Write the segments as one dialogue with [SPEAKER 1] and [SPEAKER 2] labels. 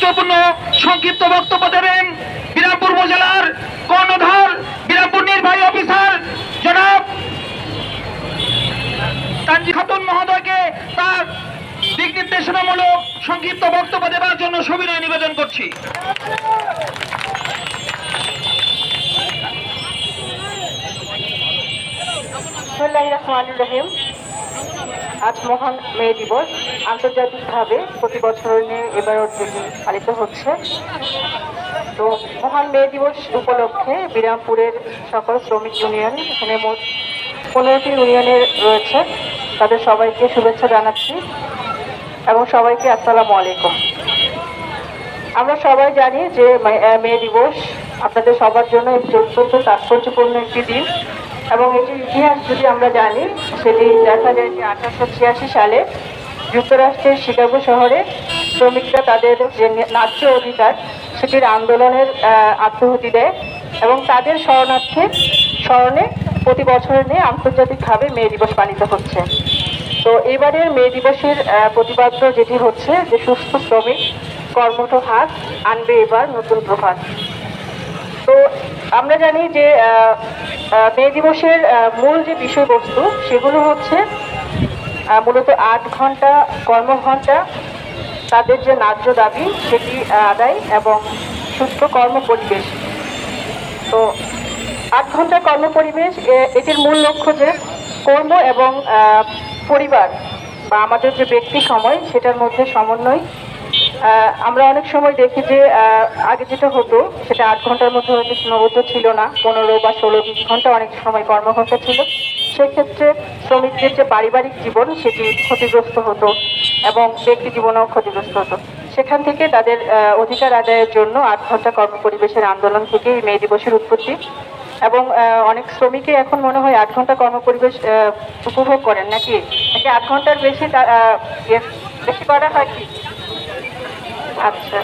[SPEAKER 1] গুরুত্বপূর্ণ সংক্ষিপ্ত বক্তব্য দেবেন বিরামপুর উপজেলার কর্ণধার বিরামপুর নির্বাহী অফিসার জনাব তানজি খাতুন মহোদয়কে তার দিক নির্দেশনামূলক সংক্ষিপ্ত বক্তব্য দেওয়ার জন্য সবিনয় নিবেদন করছি।
[SPEAKER 2] আজ মহান মে দিবস আন্তর্জাতিকভাবে প্রতি বছর এবারও পালিত হচ্ছে। তো মহান মে দিবস উপলক্ষে বিরামপুরের সকল শ্রমিক ইউনিয়ন, এখানে মোট 15টি ইউনিয়নের রয়েছে, তাদের সবাইকে শুভেচ্ছা জানাচ্ছি এবং সবাইকে আসসালামু আলাইকুম। আমরা সবাই জানি যে মে দিবস আপনাদের সবার জন্য একটি অত্যন্ত তাৎপর্যপূর্ণ একটি দিন এবং এটির ইতিহাস যদি আমরা জানি সেটি দেখা যায় যে 1886 সালে যুক্তরাষ্ট্রের শিকাগো শহরে শ্রমিকরা তাদের যে ন্যায্য অধিকার সেটির আন্দোলনের আত্মাহুতি দেয় এবং তাদের স্মরণে প্রতি বছর নিয়ে আন্তর্জাতিকভাবে মে দিবস পালিত হচ্ছে। তো এবারের মে দিবসের প্রতিপাদ্য যেটি হচ্ছে যে সুস্থ শ্রমিক কর্মঠ হাত আনবে এবার নতুন প্রভাত। তো আমরা জানি যে মে দিবসের মূল যে বিষয়বস্তু সেগুলো হচ্ছে মূলত 8 ঘন্টা কর্মঘণ্টা, তাদের যে ন্যায্য দাবি সেটি আদায় এবং সুস্থ কর্মপরিবেশ। তো 8 ঘন্টা কর্মপরিবেশ এটির মূল লক্ষ্য যে কর্ম এবং পরিবার বা আমাদের যে ব্যক্তি সময় সেটার মধ্যে সমন্বয়। আমরা অনেক সময় দেখি যে আগে যেটা হতো সেটা 8 ঘন্টার মধ্যে হয়তো সীমাবদ্ধ ছিল না, 15 বা 16-20 ঘন্টা অনেক সময় কর্মঘণ্টা ছিল। সেক্ষেত্রে শ্রমিকদের যে পারিবারিক জীবন সেটি ক্ষতিগ্রস্ত হতো এবং ব্যক্তি জীবনেও ক্ষতিগ্রস্ত হতো। সেখান থেকে তাদের অধিকার আদায়ের জন্য 8 ঘন্টা কর্মপরিবেশের আন্দোলন থেকেই মে দিবসের উৎপত্তি এবং অনেক শ্রমিকই এখন মনে হয় 8 ঘন্টা কর্মপরিবেশ উপভোগ করেন নাকি 8 ঘন্টার বেশি করা হয় কি? আচ্ছা,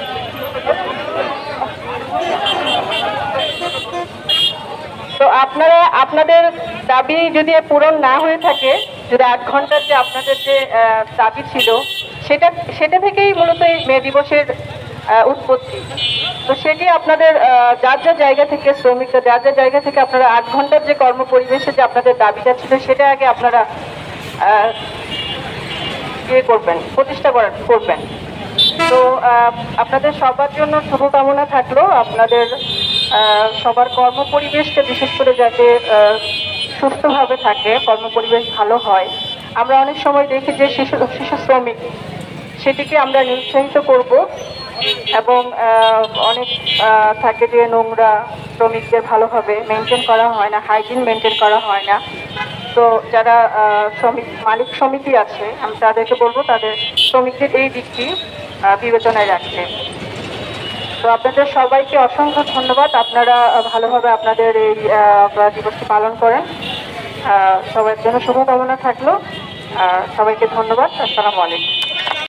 [SPEAKER 2] তো আপনাদের দাবি যদি পূরণ না হয়ে থাকে, যদি 8 ঘন্টার যে আপনাদের যে দাবি ছিল সেটা থেকেই মূলত এই মে দিবসের উৎপত্তি। তো সেটি আপনাদের যার যার জায়গা থেকে শ্রমিকরা যার যার জায়গা থেকে আপনারা 8 ঘন্টার যে কর্মপরিবেশে যে আপনাদের দাবিটা ছিল সেটা আগে আপনারা প্রতিষ্ঠা করবেন। তো আপনাদের সবার জন্য শুভকামনা থাকলো, আপনাদের সবার কর্মপরিবেশটা বিশেষ করে যাতে সুস্থভাবে থাকে, কর্মপরিবেশ ভালো হয়। আমরা অনেক সময় দেখি যে শিশু শ্রমিক সেটিকে আমরা নিরুৎসাহিত করব এবং অনেক থাকে যে নোংরা শ্রমিকদের ভালোভাবে মেনটেন করা হয় না, হাইজিন মেনটেন করা হয় না। তো যারা মালিক সমিতি আছে আমি তাদেরকে বলবো তাদের শ্রমিকদের এই দিকটি বিবেচনায় রাখতে। তো আপনাদের সবাইকে অসংখ্য ধন্যবাদ, আপনারা ভালোভাবে আপনাদের এই দিবসটি পালন করেন। সবার জন্য শুভকামনা থাকলো, সবাইকে ধন্যবাদ। আসসালামু আলাইকুম।